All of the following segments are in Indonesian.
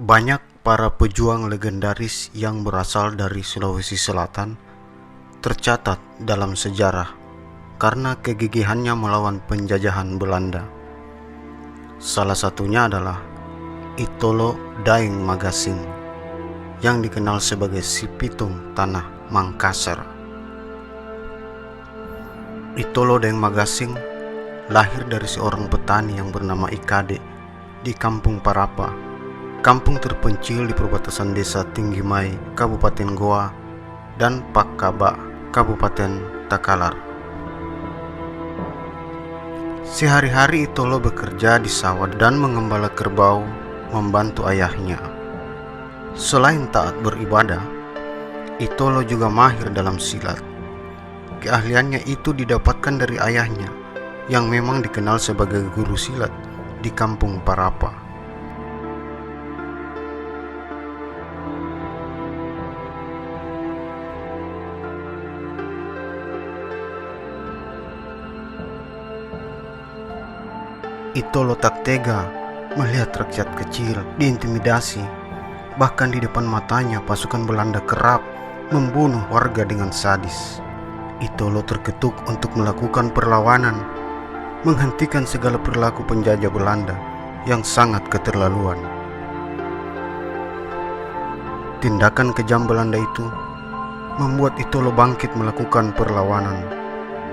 Banyak para pejuang legendaris yang berasal dari Sulawesi Selatan tercatat dalam sejarah karena kegigihannya melawan penjajahan Belanda. Salah satunya adalah Itolo Daeng Magasing yang dikenal sebagai si Pitung Tanah Mangkasar. Itolo Daeng Magasing lahir dari seorang petani yang bernama Ikade di Kampung Parapa, kampung terpencil di perbatasan desa Tinggimai, Kabupaten Goa, dan Pakkaba, Kabupaten Takalar. Sehari-hari Itolo bekerja di sawah dan mengembala kerbau membantu ayahnya. Selain taat beribadah, Itolo juga mahir dalam silat. Keahliannya itu didapatkan dari ayahnya yang memang dikenal sebagai guru silat di Kampung Parapa. Itolo tak tega melihat rakyat kecil diintimidasi. Bahkan di depan matanya pasukan Belanda kerap membunuh warga dengan sadis. Itolo terketuk untuk melakukan perlawanan, menghentikan segala perilaku penjajah Belanda yang sangat keterlaluan. Tindakan kejam Belanda itu membuat Itolo bangkit melakukan perlawanan.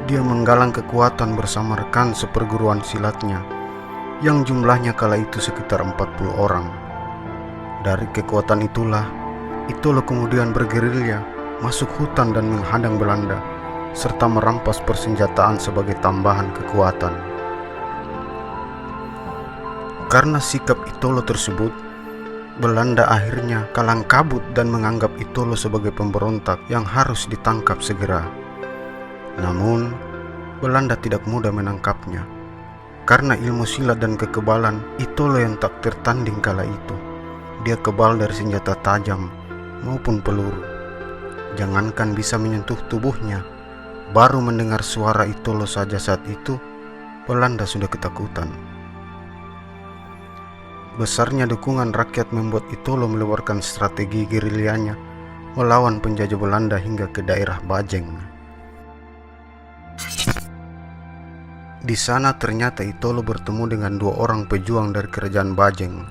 Dia menggalang kekuatan bersama rekan seperguruan silatnya yang jumlahnya kala itu sekitar 40 orang. Dari kekuatan itulah, Itolo kemudian bergerilya masuk hutan dan menghadang Belanda, serta merampas persenjataan sebagai tambahan kekuatan. Karena sikap Itolo tersebut, Belanda akhirnya kalang kabut dan menganggap Itolo sebagai pemberontak yang harus ditangkap segera. Namun, Belanda tidak mudah menangkapnya. Karena ilmu silat dan kekebalan Itolo yang tak tertanding kala itu. Dia kebal dari senjata tajam maupun peluru. Jangankan bisa menyentuh tubuhnya, baru mendengar suara Itolo saja saat itu, Belanda sudah ketakutan. Besarnya dukungan rakyat membuat Itolo meluarkan strategi gerilyanya melawan penjajah Belanda hingga ke daerah Bajeng. Di sana ternyata Itolo bertemu dengan dua orang pejuang dari kerajaan Bajeng.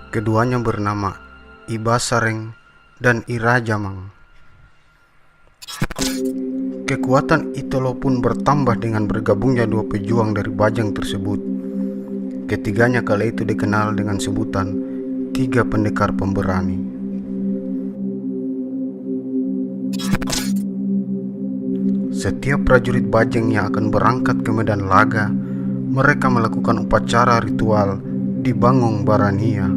Keduanya bernama Ibasareng dan Irajamang. Kekuatan Itolo pun bertambah dengan bergabungnya dua pejuang dari Bajeng tersebut. Ketiganya kala itu dikenal dengan sebutan Tiga Pendekar Pemberani. Setiap prajurit Bajeng yang akan berangkat ke medan laga, mereka melakukan upacara ritual di Bangung Barania.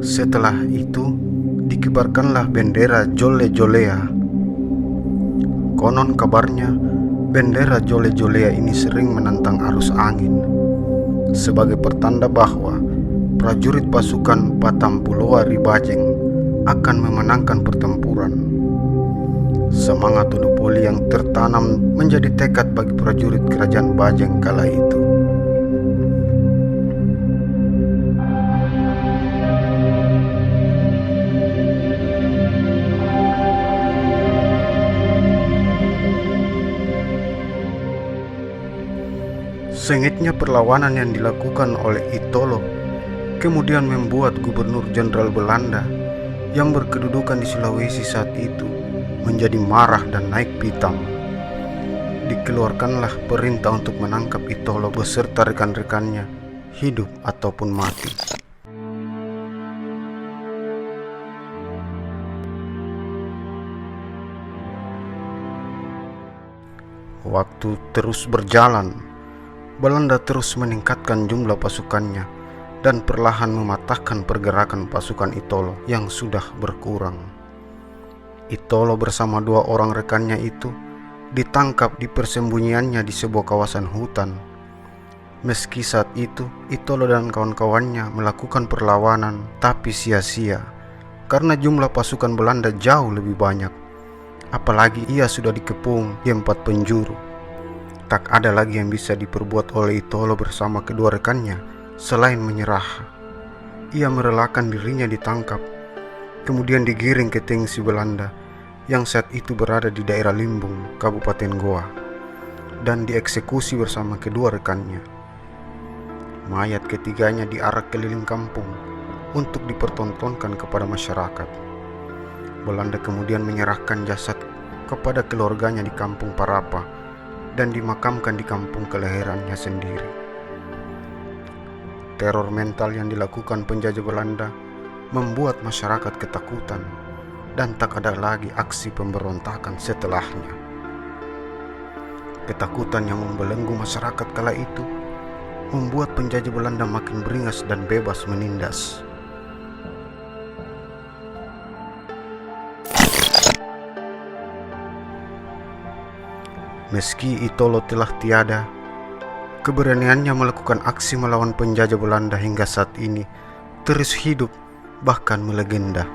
Setelah itu, dikibarkanlah bendera Jole-Jolea. Konon kabarnya, bendera Jole-Jolea ini sering menantang arus angin, sebagai pertanda bahwa prajurit pasukan Patampuloa-Ri Bajeng akan memenangkan pertempuran. Semangat monopoli yang tertanam menjadi tekad bagi prajurit kerajaan Bajeng kala itu. Sengitnya perlawanan yang dilakukan oleh Itolo kemudian membuat Gubernur Jenderal Belanda yang berkedudukan di Sulawesi saat itu menjadi marah dan naik pitam. Dikeluarkanlah perintah untuk menangkap Itolo beserta rekan-rekannya, hidup ataupun mati. Waktu terus berjalan, Belanda terus meningkatkan jumlah pasukannya dan perlahan mematahkan pergerakan pasukan Itolo yang sudah berkurang. Itolo bersama dua orang rekannya itu ditangkap di persembunyiannya di sebuah kawasan hutan. Meski saat itu Itolo dan kawan-kawannya melakukan perlawanan, tapi sia-sia karena jumlah pasukan Belanda jauh lebih banyak. Apalagi ia sudah dikepung di 4 penjuru. Tak ada lagi yang bisa diperbuat oleh Itolo bersama kedua rekannya selain menyerah. ia merelakan dirinya ditangkap, kemudian digiring ke Tengsi Belanda yang saat itu berada di daerah Limbung, Kabupaten Goa, dan dieksekusi bersama kedua rekannya. Mayat ketiganya diarak keliling kampung untuk dipertontonkan kepada masyarakat. Belanda kemudian menyerahkan jasad kepada keluarganya di Kampung Parapa dan dimakamkan di kampung kelahirannya sendiri. Teror mental yang dilakukan penjajah Belanda membuat masyarakat ketakutan dan tak ada lagi aksi pemberontakan setelahnya. Ketakutan yang membelenggu masyarakat kala itu membuat penjajah Belanda makin beringas dan bebas menindas. Meski Itolo telah tiada, keberaniannya melakukan aksi melawan penjajah Belanda hingga saat ini terus hidup, bahkan melegenda.